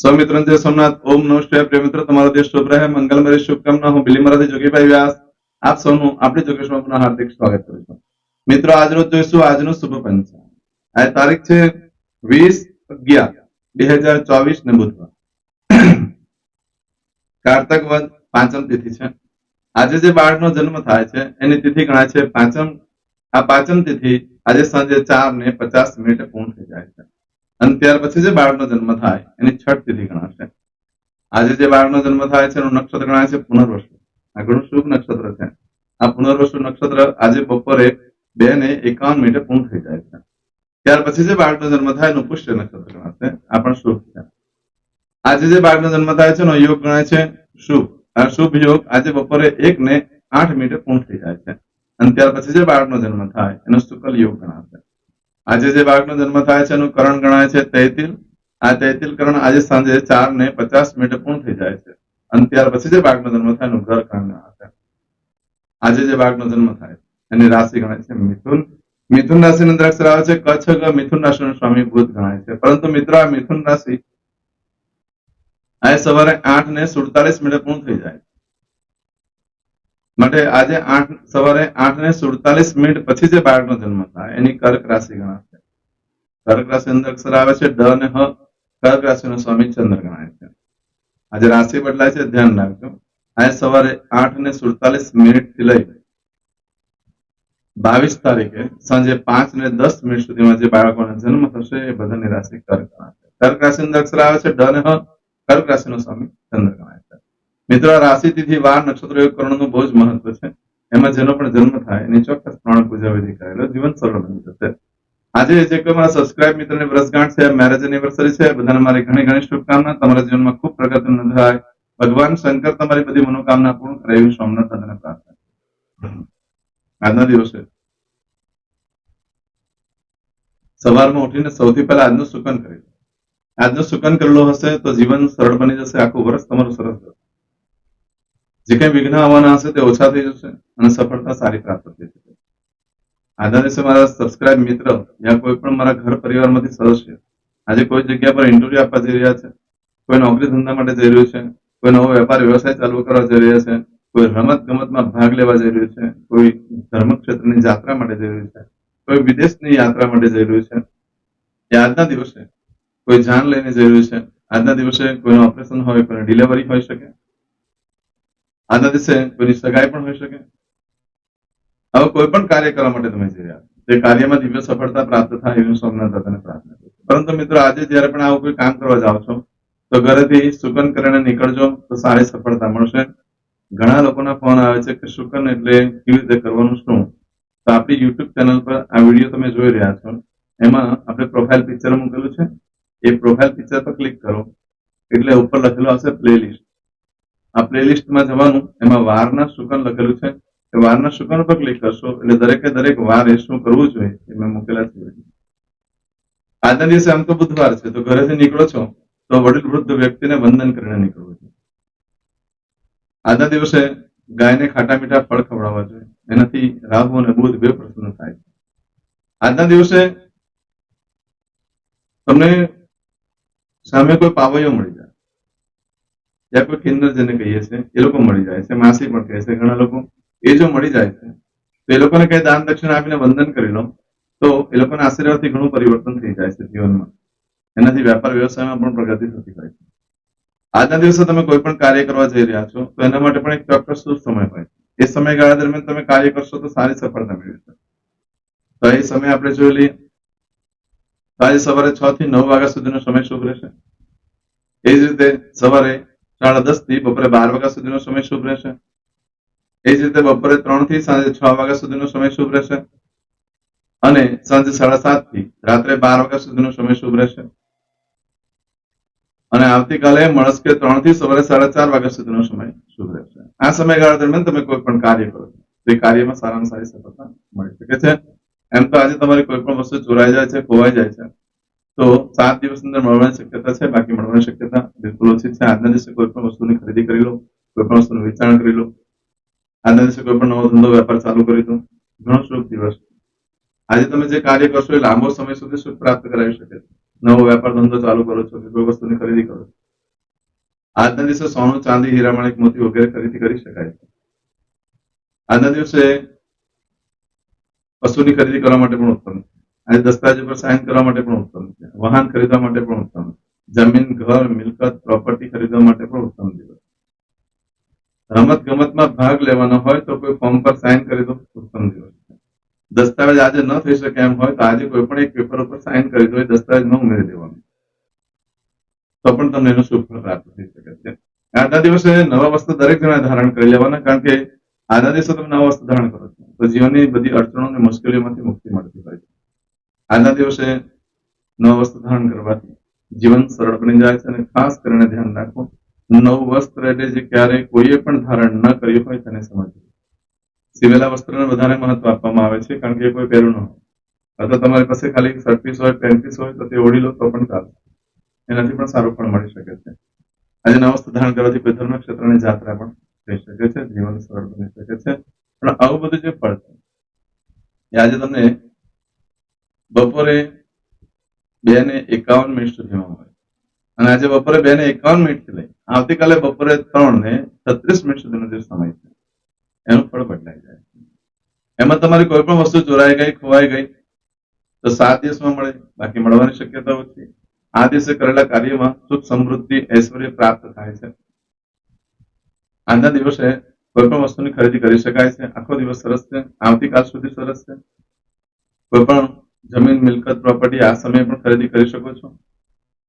સૌમિત્રન જય સોમનાથ. ઓમ નમઃ શિવાય. પ્રિય મિત્રો, તમારો દેશ શુભ રહે. મંગલમય શુભકામના. હું બિલીમરાથી જોગીભાઈ વ્યાસ આપ સૌનું આપણી જોગેશમાં પુનઃ હાર્દિક સ્વાગત કરું છું. મિત્રો, આજરોજ જોઈશું આજનું શુભ પંચાંગ. આ તારીખ છે 20/11/2024 ને બુધવાર. કારતક વદ પાંચમ તિથિ છે. આજે જે બાળકનો જન્મ થાય છે એની તિથિ ગણાય છે પાંચમ. આ પાંચમ તિથિ આજે સાંજે 4:50 પૂર્ણ થઈ જાય છે અને ત્યાર પછી જે બાળકનો જન્મ થાય એની છઠ તિથિ ગણાશે. આજે જે બાળકનો જન્મ થાય છે એનું નક્ષત્ર ગણાય છે પુનર્વસુ. આ ઘણું શુભ નક્ષત્ર છે. આ પુનર્વસુ નક્ષત્ર આજે બપોરે 2:51 પૂર્ણ થઈ જાય છે. ત્યાર પછી જે બાળકનો જન્મ થાય એનું પુષ્ય નક્ષત્ર ગણાશે. આ પણ શુભ છે. આજે જે બાળકનો જન્મ થાય છે એનો યોગ ગણાય છે શુભ. આ શુભ યોગ આજે બપોરે 1:08 પૂર્ણ થઈ જાય છે અને ત્યાર પછી જે બાળકનો જન્મ થાય એનો શુકલ યોગ ગણાશે. આજે જે બાળકનો જન્મ થાય છે એનું કરણ ગણાય છે તૈતિલ. આ તૈતિલ કરણ આજે સાંજે 4:50 પૂર્ણ થઈ જાય છે અને ત્યાર પછી જે બાળકનો જન્મ થાય એનું ગ્રહ કરણ ગણાશે. આજે જે બાળકનો જન્મ થાય એની રાશિ ગણાય છે મિથુન. મિથુન રાશિની અંદર અક્ષર આવે છે કચ્છ. મિથુન રાશિનો સ્વામી બુધ ગણાય છે. પરંતુ મિત્રો, આ મિથુન રાશિ આજે સવારે 8:47 પૂર્ણ થઈ જાય માટે આજે સવારે 8:47 પછી જે બાળકનો જન્મ થાય એની કર્ક રાશિ ગણાશે. કર્ક રાશિ અંદર અક્ષર આવે છે ડ અને હ. કર્ક રાશિનો સ્વામી ચંદ્ર ગણાય છે. આજે રાશિ બદલાય છે, ધ્યાન રાખજો. આજે સવારે 8:47 થી લઈ 22 તારીખે સાંજે 5:10 સુધીમાં જે બાળકોનો જન્મ થશે એ બધાની રાશિ કર્ક ગણાશે. કર્ક રાશિ અંદર અક્ષર આવે છે ડ અને હ. કર્ક રાશિનો સ્વામી ચંદ્ર ગણાય છે. મિત્રો, રાશિ તિથિ વાર નક્ષત્ર યોગ કરવાનું બહુ જ મહત્વ છે. એમાં જેનો પણ જન્મ થાય એની ચોક્કસ પ્રમાણે પૂજા વિધિ કરેલો જીવન સરળ બની જશે. આજે જે કોઈ મારા સબસ્ક્રાઇબ મિત્રની વર્ષગાંઠ છે, મેરેજ એનિવર્સરી છે, બધાને મારી ઘણી ઘણી શુભકામના. તમારા જીવનમાં ખૂબ પ્રગતિ નોંધાય. ભગવાન શંકર તમારી બધી મનોકામના પૂર્ણ કરે એવી સોમનાથ દાદાને પ્રાર્થના. આજના દિવસે સવારમાં ઉઠીને સૌથી પહેલા આજનું સુકન કરી લો. આજનું સુકન કરેલું હશે તો જીવન સરળ બની જશે. આખું વર્ષ તમારું સરસ જશે. જે કઈ વિઘ્ન આવવાના હશે તે ઓછા થઈ જશે અને સફળતા સારી પ્રાપ્ત થઈ જશે. આજના દિવસે મારા સબસ્ક્રાઇબ મિત્ર યા કોઈ પણ મારા ઘર પરિવારમાંથી સદસ્ય આજે કોઈ જગ્યા પર ઇન્ટરવ્યુ આપવા જઈ રહ્યા છે, કોઈ નોકરી ધંધા માટે જઈ રહ્યું છે, કોઈ નવો વેપાર વ્યવસાય ચાલુ કરવા જઈ રહ્યા છે, કોઈ રમત ગમતમાં ભાગ લેવા જઈ રહ્યું છે, કોઈ ધર્મ ક્ષેત્રની યાત્રા માટે જઈ રહ્યું છે, કોઈ વિદેશની યાત્રા માટે જઈ રહ્યું છે, આજના દિવસે કોઈ જાન લઈને જઈ રહ્યું છે, આજના દિવસે કોઈનું ઓપરેશન હોય, કોઈ ડિલિવરી હોઈ શકે, આજના દિવસે કોઈની સગાઈ પણ હોઈ શકે. હવે કોઈ પણ કાર્ય કરવા માટે તમે જઈ રહ્યા છો, તે કાર્યમાં દિવ્ય સફળતા પ્રાપ્ત થાય એવી સોમનાથ દાદાને પ્રાર્થના કરું છું. પરંતુ મિત્રો, આજે જયારે પણ આવું કોઈ કામ કરવા જાઓ છો તો ઘરેથી સુકન કરીને નીકળજો તો સારી સફળતા મળશે. ઘણા લોકોના ફોન આવે છે કે સુકન એટલે કેવી રીતે કરવાનું શું? તો આપણી યુટ્યુબ ચેનલ પર આ વિડીયો તમે જોઈ રહ્યા છો એમાં આપણે પ્રોફાઇલ પિક્ચર મૂકેલું છે. એ પ્રોફાઇલ પિક્ચર પર ક્લિક કરો એટલે ઉપર લખેલું આવશે પ્લેલિસ્ટ. આ પ્લેલિસ્ટમાં જવાનું, એમાં વારના સુકન લખેલું છે. એ વારના સુકન પર ક્લિક કરશો એટલે દરેકે દરેક વાર એ શું કરવું જોઈએ એ મેં મૂકેલા છે. આજના દિવસે આમ તો બુધવાર છે તો ઘરેથી નીકળો છો તો વડીલ વૃદ્ધ વ્યક્તિને વંદન કરીને નીકળવું જોઈએ. આજના દિવસે ગાયને ખાટા મીઠા ફળ ખવડાવવા જોઈએ. એનાથી રાહુ અને બુધ બે પ્રસન્ન થાય છે. આજના દિવસે તમને સામે કોઈ પાવૈયો મળી જાય યા કોઈ કિન્નર જેને કહીએ છીએ એ લોકો મળી જાય છે, માસી પણ કહે છે ઘણા લોકો. એ જો મળી જાય છે તો એ લોકોને કઈ દાન દક્ષિણા આપીને વંદન કરી લો તો એ લોકોના આશીર્વાદથી ઘણું પરિવર્તન થઈ જાય છે જીવનમાં. એનાથી વેપાર વ્યવસાયમાં પણ પ્રગતિ થતી હોય છે. આજના દિવસે તમે કોઈ પણ કાર્ય કરવા જઈ રહ્યા છો તો એના માટે પણ એક ચોક્કસ શુભ સમય હોય છે. એ સમયગાળા દરમિયાન તમે કાર્ય કરશો તો સારી સફળતા મેળવશો. તો એ સમય આપણે જોઈ લઈએ. આજે સવારે 6 થી 9 વાગ્યા સુધીનો સમય શુભ રહેશે. એ જ રીતે સવારે 10:30 થી બપોરે 12 વાગ્યા સુધીનો સમય શુભ રહેશે. એ જ રીતે બપોરે 3 થી સાંજે 6 વાગ્યા સુધીનો સમય શુભ રહેશે અને સાંજે 7:30 થી રાત્રે 12 વાગ્યા સુધીનો સમય શુભ રહેશે. અને આવતીકાલે મળસ્કે 3 થી સવારે 4:30 વાગ્યા સુધીનો સમય શુભ રહેશે. આ સમયગાળા દરમિયાન તમે કોઈ પણ કાર્ય કરો તે કાર્યમાં સારામાં સારી સફળતા મળી શકે છે. એમ તો આજે તમારી કોઈ પણ વસ્તુ ચોરાઈ જાય છે, ખોવાઈ જાય છે તો 7 દિવસ અંદર મળવાની શક્યતા છે, બાકી મળવાની શક્યતા બિલકુલ ઓછી છે. આજના દિવસે કોઈ પણ વસ્તુની ખરીદી કરી લો, કોઈ પણ વસ્તુનું વેચાણ કરી લો. આજના દિવસે કોઈ પણ નવો ધંધો વેપાર ચાલુ કરી દો. ઘણો શુભ દિવસ. આજે તમે જે કાર્ય કરશો એ લાંબો સમય સુધી સુખ પ્રાપ્ત કરાવી શકે છે. નવો વેપાર ધંધો ચાલુ કરો છો કે કોઈ વસ્તુની ખરીદી કરો છો આજના દિવસે સોનું, ચાંદી, હીરા, માણેક, મોતી વગેરે ખરીદી કરી શકાય છે. આજના દિવસે વસ્તુની ખરીદી કરવા માટે પણ ઉત્તમ છે. આજે દસ્તાવેજ પર સાઇન કરવા માટે પણ ઉત્તમ છે. વાહન ખરીદવા માટે પણ ઉત્તમ છે. જમીન, ઘર, મિલકત, પ્રોપર્ટી ખરીદવા માટે પણ ઉત્તમ દિવસ. રમત ગમતમાં ભાગ લેવાનો હોય તો કોઈ ફોર્મ પર સાઇન કરી દો, ઉત્તમ દિવસ છે. દસ્તાવેજ આજે ન થઈ શકે એમ હોય તો આજે કોઈ પણ એક પેપર ઉપર સાઇન કરી દો, એ દસ્તાવેજ ન ઉમેરી દેવાનું, તો પણ તમને એનું શુભ ફળ પ્રાપ્ત થઈ શકે છે. આજના દિવસે નવા વસ્ત્ર દરેક જણા ધારણ કરી લેવાના, કારણ કે આજના દિવસે તમે નવા વસ્ત્ર ધારણ કરો છો તો જીવનની બધી અડચણો અને મુશ્કેલીઓમાંથી મુક્તિ મળતી હોય છે. આજના દિવસે નવા વસ્ત્ર ધારણ કરવાથી જીવન સરળ બની જાય છે. અને ખાસ કરીને ધ્યાન રાખો, નવું વસ્ત્ર એટલે જે ક્યારેય કોઈએ પણ ધારણ ન કર્યું હોય તેને સમજવું. સીવેલા વસ્ત્રને વધારે મહત્વ આપવામાં આવે છે, કારણ કે એ કોઈ પહેરું ન હોય, અથવા તમારી પાસે ખાલી શર્ટ પીસ હોય, પેન્ટ પીસ હોય તો તે ઓઢી લો તો પણ ચાલશે, એનાથી પણ સારું ફળ મળી શકે છે. આજે નવા વસ્ત્ર ધારણ કરવાથી કોઈ ધર્મ ક્ષેત્રની જાત્રા પણ થઈ શકે છે, જીવન સરળ બની શકે છે. પણ આવું બધું જે ફળ છે એ આજે તમને બપોરે 2:51 સુધીમાં મળે, અને આજે બપોરે 2:51 થી લઈ આવતીકાલે બપોરે 3:36 સુધીનો જે સમય છે એનું ફળ બદલાઈ જાય છે. એમાં તમારી કોઈ પણ વસ્તુ ચોરાઈ ગઈ, ખોવાઈ ગઈ તો 7 દિવસમાં મળે, બાકી મળવાની શક્યતા ઓછી. આ દિવસે કરેલા કાર્યમાં સુખ, સમૃદ્ધિ, ઐશ્વર્ય પ્રાપ્ત થાય છે. આજના દિવસે કોઈ પણ વસ્તુની ખરીદી કરી શકાય છે. આખો દિવસ સરસ છે. આવતીકાલ સુધી સરસ છે. કોઈ પણ જમીન, મિલકત, પ્રોપર્ટી આ સમયે પણ ખરીદી કરી શકો છો.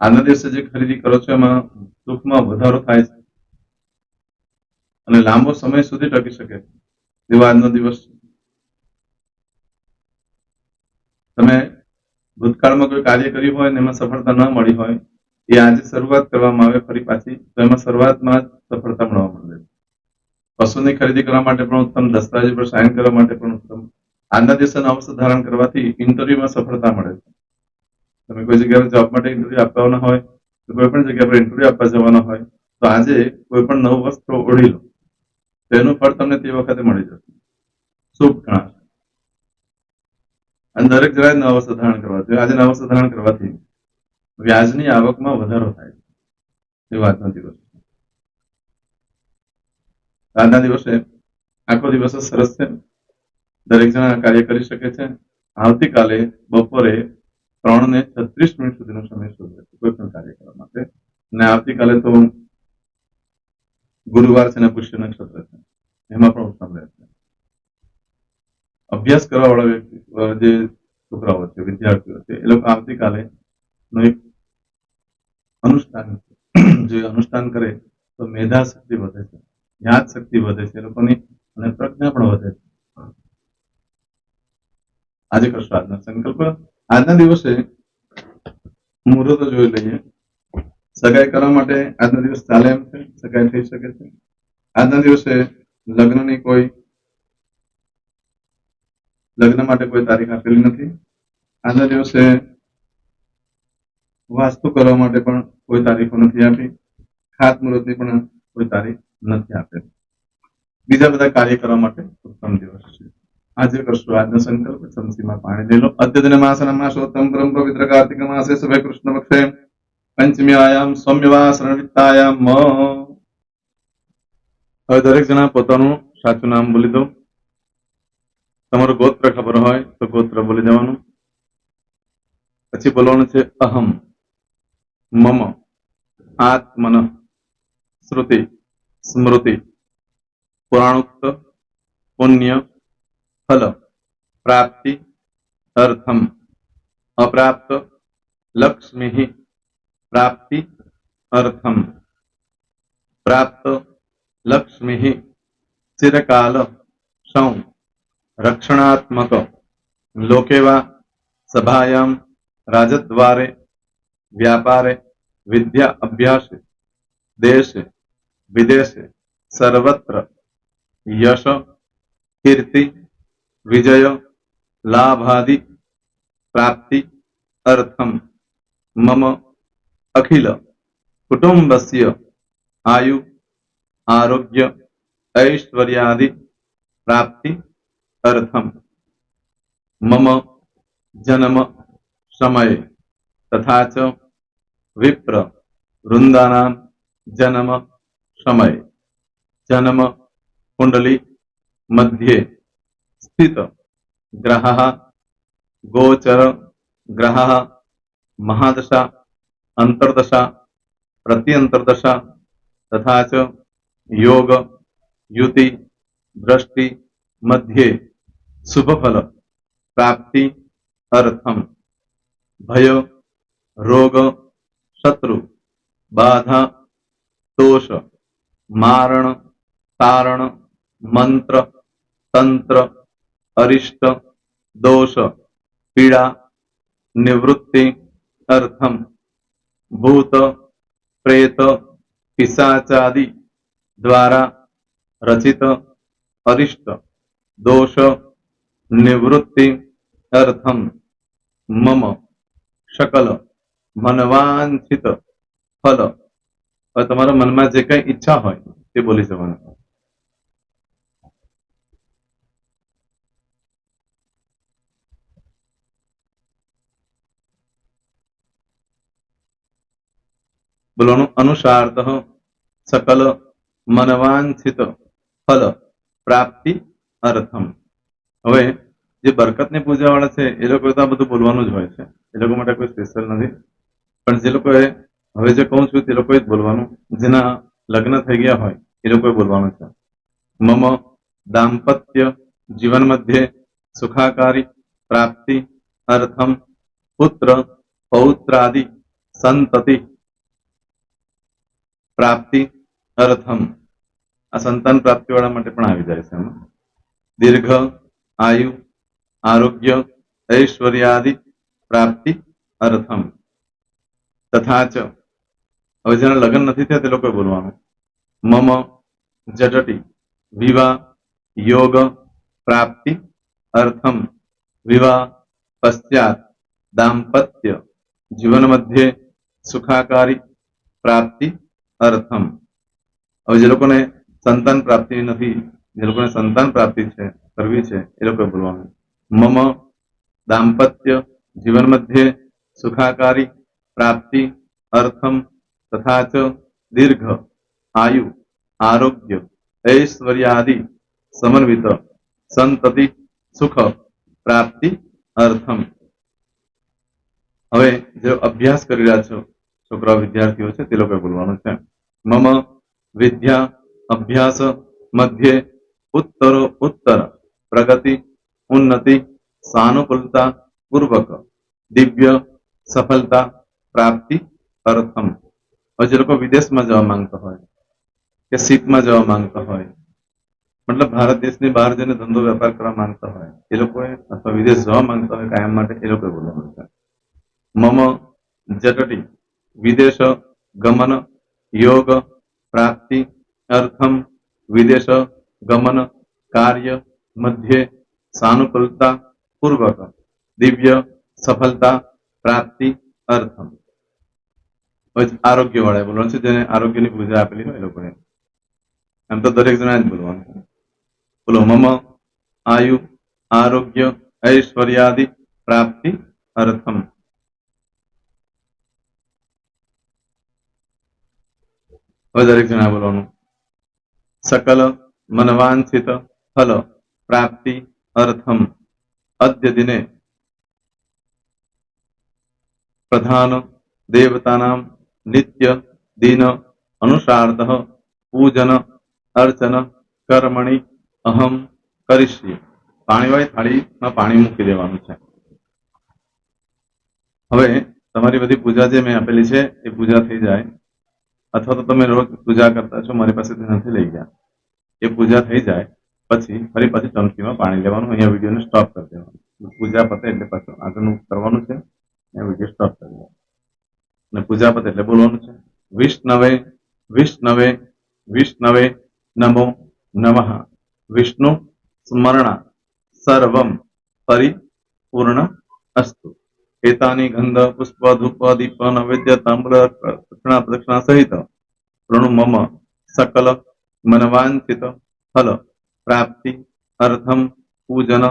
આજના દિવસે જે ખરીદી કરો છો એમાં સુખમાં વધારો થાય છે અને લાંબો સમય સુધી ટકી શકે એવો આજનો દિવસ છે. તમે ભૂતકાળમાં કોઈ કાર્ય કર્યું હોય ને એમાં સફળતા ન મળી હોય, એ આજે શરૂઆત કરવામાં આવે ફરી પાછી તો એમાં શરૂઆતમાં જ સફળતા મળવા માંડે. વસ્તુની ખરીદી કરવા માટે પણ ઉત્તમ, દસ્તાવેજ પર સાઇન કરવા માટે પણ ઉત્તમ. આજના દિવસે નવા વસ્ત્ર ધારણ કરવાથી ઇન્ટરવ્યુમાં સફળતા મળે છે. તમે કોઈ જગ્યાએ જોબ માટે ઇન્ટરવ્યુ આપવાના હોય, તો કોઈ પણ જગ્યા પર ઇન્ટરવ્યુ આપવા જવાના હોય તો આજે કોઈ પણ નવું વસ્ત્ર ઓઢી લો, તેનું ફળ તમને તે વખતે મળી જશે, શુભ ગણાશે. અને દરેક જણાએ નવા વસ્ત્ર ધારણ કરવા જોઈએ. આજે નવા વસ્ત્ર ધારણ કરવાથી વ્યાજની આવકમાં વધારો થાય છે, એ વાતનો દિવસ. આજના દિવસે આખો દિવસ સરસ છે. દરેક જણા કાર્ય કરી શકે છે. આવતીકાલે બપોરે 3:36 સુધીનો સમય શોધે છે કોઈ પણ કાર્ય કરવા માટે. અને આવતીકાલે તો ગુરુવાર છે અને પુષ્ય નક્ષત્ર છે, એમાં પણ ઉત્તમ રહેશે. અભ્યાસ કરવા વાળા વ્યક્તિ, જે છોકરાઓ છે, વિદ્યાર્થીઓ છે, એ લોકો આવતીકાલે એક અનુષ્ઠાન, જે અનુષ્ઠાન કરે તો મેધા શક્તિ વધે છે, યાદ શક્તિ વધે છે એ લોકોની, અને પ્રજ્ઞા પણ વધે છે. આજે કરશો આજના સંકલ્પ. આજના દિવસે મુહૂર્તો જોઈ લઈએ. સગાઈ કરવા માટે આજનો દિવસ ચાલે એમ છે, સગાઈ થઈ શકે છે. આજના દિવસે લગ્ન માટે કોઈ તારીખ આપેલી નથી. આજના દિવસે વાસ્તુ કરવા માટે પણ કોઈ તારીખો નથી આપી. ખાતમુહૂર્તની પણ કોઈ તારીખ નથી આપેલી. બીજા બધા કાર્ય કરવા માટે ઉત્તમ દિવસ છે. આજે કરશો આજનો સંકલ્પ. ચમચીમાં પાણી લઈ લો. અદ્યતન માસના માસોત્તમ પરમ પવિત્ર કાર્તિક માસે શુભે કૃષ્ણ પક્ષે પંચમ્યાયામ સૌમ્યવાસરણ વિત્તાયામ. હવે દરેક જણા પોતાનું સાચું નામ બોલી દો. તમારું ગોત્ર ખબર હોય તો ગોત્ર બોલી દેવાનું. પછી બોલવાનું છે અહમ, મમ, આત્મન, શ્રુતિ, સ્મૃતિ, પુરાણોક્ત, પુણ્ય, ફલ, પ્રાપ્તિ, અર્થમ, અપ્રાપ્ત, લક્ષ્મી, પ્રાપ્તિ, અર્થમ, પ્રાપ્ત, લક્ષ્મી, ચિરકાલ, સૌ, રક્ષણાત્મક, લોકેવા, સભાયામ, રાજદ્વારે, વ્યાપારે, વિદ્યા અભ્યાસે, દેશે, વિદેશે, સર્વત્ર, યશ, કીર્તિ, વિજય, લાભાદિ, પ્રાપ્તિ, અર્થમ, મમ, અખિલ, કુટુંબસ્ય, આયુ, આરોગ્ય, ऐश्वर्यादि, प्राप्ति, अर्थम, मम, जन्म, समय, तथा च विप्र, वृंदानाम, जन्म समय, जन्म कुंडली मध्ये स्थित ग्रहः, गोचर ग्रहः, महादशा, अंतर्दशा, प्रत्यंतर्दशा तथा च योग, युति, दृष्टि मध्ये शुभ फल प्राप्ति अर्थम भय, रोग, शत्रु, बाधा, दोष, मारण, तारण, मंत्र, तंत्र, अरिष्ट, दोष, पीड़ा, निवृत्ति अर्थम भूत, प्रेत, पिशाचादि द्वारा रचित अरिष्ट दोष निवृत्ति अर्थम मम सकल मनवांछित फल और તમારા મનમાં જે કઈ ઈચ્છા હોય તે બોલી જવાનું. બોલવાનું અનુસારતઃ सकल मनवांछित फल प्राप्ति अर्थम. હવે જે બરકતની પૂજા વાળા છે એ લોકો તો આ બધું બોલવાનું જ હોય છે, એ લોકો માટે કોઈ સ્પેશિયલ નથી. પણ જે લોકોએ હવે જે કહું છું તે લોકોએ જ બોલવાનું, જેના લગ્ન થઈ ગયા હોય એ લોકોએ બોલવાનું છે. મમ દાંપત્ય જીવન મધ્યે સુખાકારી પ્રાપ્તિ અર્થમ પુત્ર પૌત્રાદિ સંતતિ પ્રાપ્તિ અર્થમ. આ સંતાન પ્રાપ્તિ વાળા માટે પણ આવી જાય છે એમાં. દીર્ઘ આયુ આરોગ્ય ઐશ્વર્યાદિ પ્રાપ્તિ અર્થમ તથા ચ. હવે જેના લગ્ન નથી થયા તે લોકોએ બોલવાનું. મમ જટટી વિવાહ યોગ પ્રાપ્તિ અર્થમ વિવાહ પશ્ચાત દાંપત્ય જીવન મધ્યે સુખાકારી પ્રાપ્તિ અર્થમ. હવે જે લોકોને સંતાન પ્રાપ્તિ નથી, જે લોકોને સંતાન પ્રાપ્તિ છે કરવી છે એ લોકોએ બોલવાનું. મમ દાંપત્ય જીવન મધ્યે સુખાકારી પ્રાપ્તિ અર્થમ તથા ચ દીર્ઘ આયુ આરોગ્ય ઐશ્વર્યાદિ સમન્વિત સંતતિ સુખ પ્રાપ્તિ અર્થમ. હવે જે અભ્યાસ કરી રહ્યા છો છોકરા વિદ્યાર્થીઓ છે તે લોકોએ બોલવાનું છે. મમ વિદ્યા અભ્યાસ મધ્યે ઉત્તરો ઉત્તર પ્રગતિ ઉન્નતિ સાનુકૂલતા પૂર્વક દિવ્ય સફળતા પ્રાપ્તિ અર્થમ. હવે જે લોકો વિદેશમાં જવા માંગતા હોય કે શીપમાં જવા માંગતા હોય, મતલબ ભારત દેશની બહાર જઈને ધંધો વેપાર કરવા માંગતા હોય એ લોકોએ, અથવા વિદેશ જવા માંગતા હોય કાયમ માટે, એ લોકોએ બોલવાનું છે. મમ જટટી વિદેશ ગમન યોગ પ્રાપ્તિ અર્થમ વિદેશ ગમન કાર્ય મધ્યે સાનુકૂલતા પૂર્વક દિવ્ય સફળતા પ્રાપ્તિ અર્થમ. આરોગ્ય વાળા બોલવાનું છે, જેને આરોગ્યની પૂજા આપેલી હોય એ લોકોએ. એમ તો દરેક જણા જ બોલવાનું. બોલો મમ આયુ આરોગ્ય ઐશ્વર્યાદિ પ્રાપ્તિ અર્થમ. હવે દરેક જણા બોલવાનું. सकल मनवांछित फल प्राप्ति अर्थम अद्य दिने प्रधान देवतानां नित्य दिन अनुसारतः पूजन अर्चन कर्मणि अहम करिष्ये. પાણીવાળી થાળીમાં પાણી મૂકી દેવાનું છે. હવે તમારી બધી પૂજા જે મેં આપેલી છે એ પૂજા થઈ જાય, અથવા તો તમે રોજ પૂજા કરતા છો મારી પાસેથી નથી લઈ ગયા, એ પૂજા થઈ જાય પછી ફરી પાછી ચમચીમાં પાણી લેવાનું. અહીંયા વિડીયોને સ્ટોપ કરી દેવાનું. પૂજા પતે એટલે પાછું આગળનું કરવાનું છે. અહીંયા વિડીયો સ્ટોપ કરી દેવાનો અને પૂજા પતે એટલે બોલવાનું છે. વિષ્ણવે વિષ્ણવે વિષ્ણવે નમો નમઃ વિષ્ણુ સ્મરણા સર્વમ પરિપૂર્ણ અસ્તુ. એતાની ગંધ પુષ્પ ધૂપ દીપ નૈવેદ્ય તાંબૂલ દક્ષિણા પ્રદક્ષિણા સહિત પ્રણુ મમ સકલ મનવાંછિત ફલ પ્રાપ્તિ અર્થમ પૂજન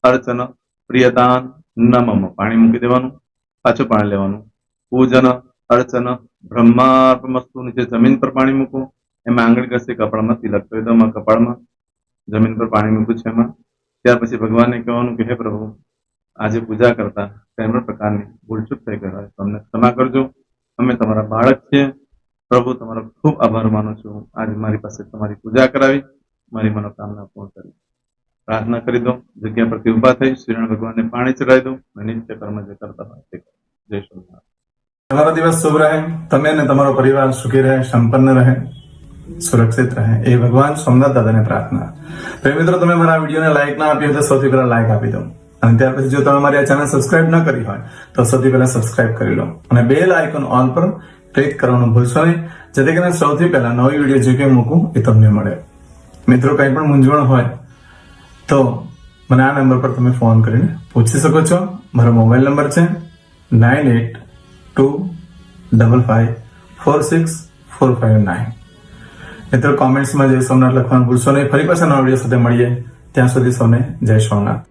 અર્ચન પ્રિયદાન નમમ. પાણી મૂકી દેવાનું, પાછું પાણી લેવાનું. પૂજન અર્ચન બ્રહ્માર્પણમસ્તુ નીચે જમીન પર પાણી મૂકો, એમાં આંગળી ઘસી કપાળમાં તિલક કરી દો, એમાં કપાળમાં જમીન પર પાણી મૂક્યું છે એમાં. ત્યાર પછી ભગવાનને કહેવાનું કે હે પ્રભુ, આજે પૂજા કરતા કઈ પણ પ્રકારની ભૂલચૂક થઈ ગઈ હોય તો અમને ક્ષમા કરજો, અમે તમારા બાળક છીએ. પ્રભુ તમારો ખૂબ આભાર માનું છું, આજે મારી પાસે તમારી પૂજા કરાવી, મારી મનોકામના પૂર્ણ કરી. પ્રાર્થના કરી દો, જગ્યા પરથી ઉભા થઈ શ્રીનારાયણ ભગવાનને પાણી ચડાવી દો અને નિત્ય કર્મ જે કરતા હોય તે કરો. જય સ્વામિનારાયણ. તમારો દિવસ શુભ રહે, તમે અને તમારો પરિવાર સુખી રહે, સંપન્ન રહે, સુરક્ષિત રહે, એ ભગવાન સોમનાથ દાદાને પ્રાર્થના. પ્રેમ મિત્રો, તમે મારા વિડીયોને લાઈક ના આપી હોય તો સૌથી પહેલા લાઈક આપી દો, અને ત્યાર પછી જો તમે મારી આ ચેનલ સબસ્ક્રાઇબ ન કરી હોય તો સૌથી પહેલા સબસ્ક્રાઇબ કરી લો, અને બેલ આઇકોન ઓલ પર ક્લિક કરવાનું ભૂલશો નહીં, જેથી કરીને સૌથી પહેલા નવી વિડીયો જે કંઈ મૂકું એ તમને મળે. મિત્રો, કંઈ પણ મૂંઝવણ હોય તો મને આ નંબર પર તમે ફોન કરીને પૂછી શકો છો. મારો મોબાઈલ નંબર છે 9825546459. મિત્રો, કોમેન્ટ્સમાં જય સોમનાથ લખવાનું ભૂલશો નહીં. ફરી પાછા નવા વિડીયો સાથે મળીએ, ત્યાં સુધી સૌને જય સોમનાથ.